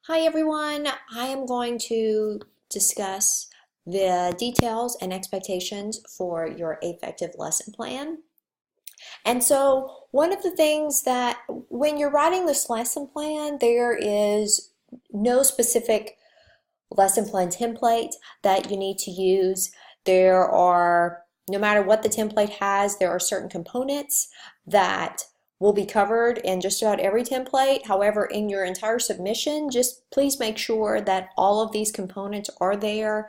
Hi everyone, I am going to discuss the details and expectations for your affective lesson plan. And so one of the things that when you're writing this lesson plan, there is no specific lesson plan template that you need to use. There are, no matter what the template has, there are certain components that will be covered in just about every template. However, in your entire submission, just please make sure that all of these components are there.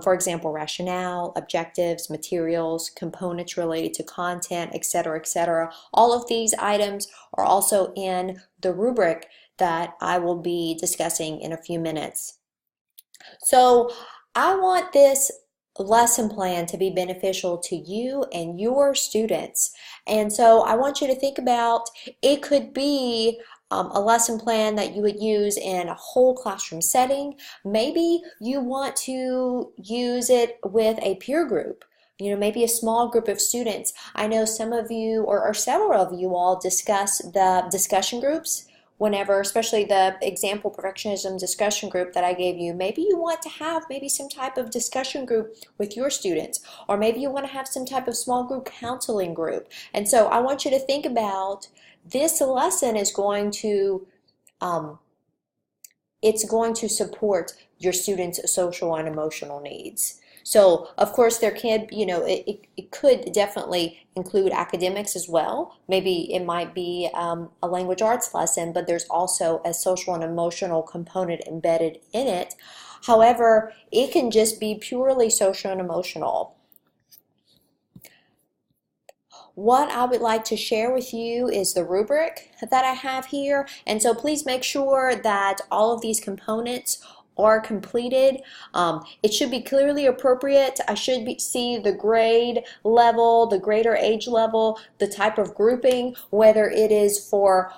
For example, rationale, objectives, materials, components related to content, etc., etc. All of these items are also in the rubric that I will be discussing in a few minutes. So I want this lesson plan to be beneficial to you and your students. And so I want you to think about it could be a lesson plan that you would use in a whole classroom setting. Maybe you want to use it with a peer group. Maybe a small group of students. I know some of you or several of you all discuss the discussion groups whenever, especially the example perfectionism discussion group that I gave you. Maybe you want to have maybe some type of discussion group with your students, or maybe you want to have some type of small group counseling group. And so I want you to think about this lesson is going to it's going to support your students' social and emotional needs. So, of course, there can, it could definitely include academics as well. Maybe it might be a language arts lesson, but there's also a social and emotional component embedded in it. However, it can just be purely social and emotional. What I would like to share with you is the rubric that I have here. And so please make sure that all of these components are completed. It should be clearly appropriate. I should see the grade level, the grader age level, the type of grouping, whether it is for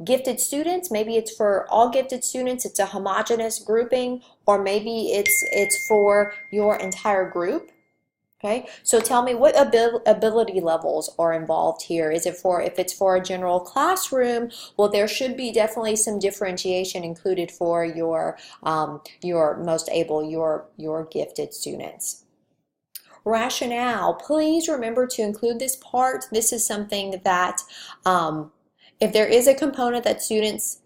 gifted students, maybe it's for all gifted students, it's a homogeneous grouping, or maybe it's for your entire group. Okay, so tell me what ability levels are involved here. Is it for, if it's for a general classroom, well, there should be definitely some differentiation included for your most able, your gifted students. Rationale, please remember to include this part. This is something that if there is a component that students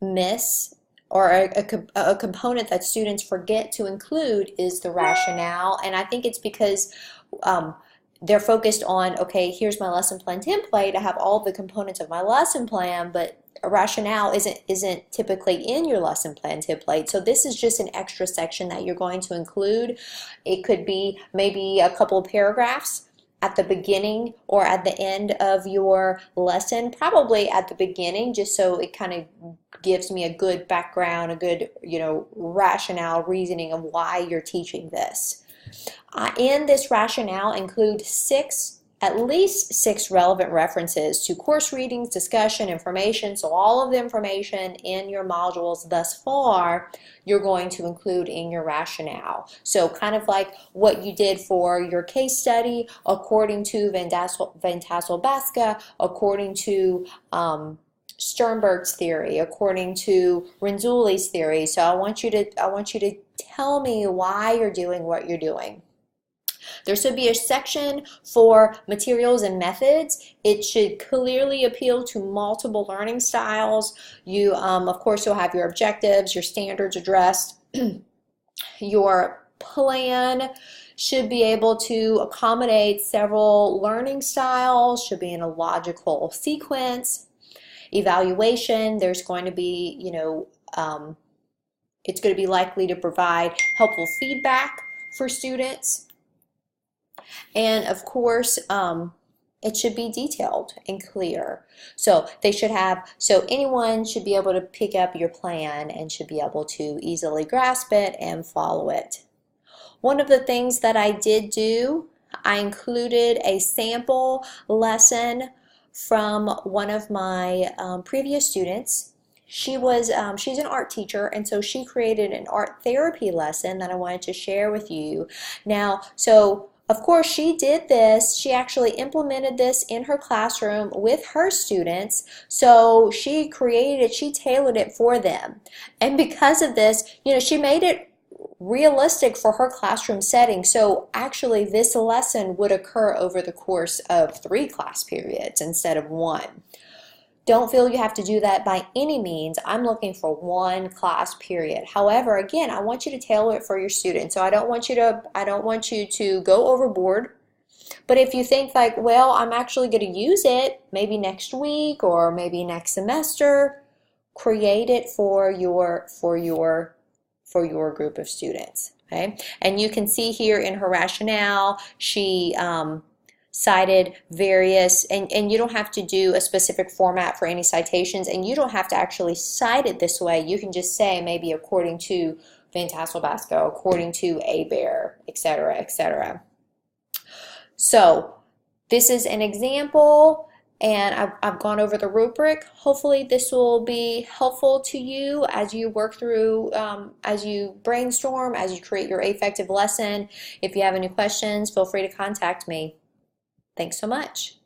miss, or a component that students forget to include, is the rationale. And I think it's because they're focused on, okay, here's my lesson plan template, I have all the components of my lesson plan, but a rationale isn't typically in your lesson plan template. So this is just an extra section that you're going to include. It could be maybe a couple of paragraphs at the beginning or at the end of your lesson, probably at the beginning, just so it kind of gives me a good background, a good, rationale, reasoning of why you're teaching this. In this rationale include at least six relevant references to course readings, discussion, information. So all of the information in your modules thus far, you're going to include in your rationale. So kind of like what you did for your case study, according to Van Tassel-Baska, according to Sternberg's theory, according to Renzulli's theory. So I want you to tell me why you're doing what you're doing. There should be a section for materials and methods. It should clearly appeal to multiple learning styles. You, of course, you'll have your objectives, your standards addressed. Your plan should be able to accommodate several learning styles, should be in a logical sequence. Evaluation, there's going to be, it's going to be likely to provide helpful feedback for students. And of course, it should be detailed and clear. So anyone should be able to pick up your plan and should be able to easily grasp it and follow it. One of the things that I did do, I included a sample lesson from one of my previous students. She's an art teacher, and so she created an art therapy lesson that I wanted to share with you. Now, so Of course, she did this. She actually implemented this in her classroom with her students. So she tailored it for them. And because of this, she made it realistic for her classroom setting. So actually, this lesson would occur over the course of 3 class periods instead of 1. Don't feel you have to do that by any means. I'm looking for 1 class period. However, again, I want you to tailor it for your students. So I don't want you to go overboard. But if you think like, well, I'm actually going to use it maybe next week or maybe next semester, create it for your group of students. Okay? And you can see here in her rationale, she cited various, and you don't have to do a specific format for any citations, and you don't have to actually cite it this way. You can just say maybe according to Van Tassel Basco, according to Bear, etc., etc. So this is an example, and I've gone over the rubric. Hopefully this will be helpful to you as you work through, as you brainstorm, as you create your affective lesson. If you have any questions, feel free to contact me. Thanks so much.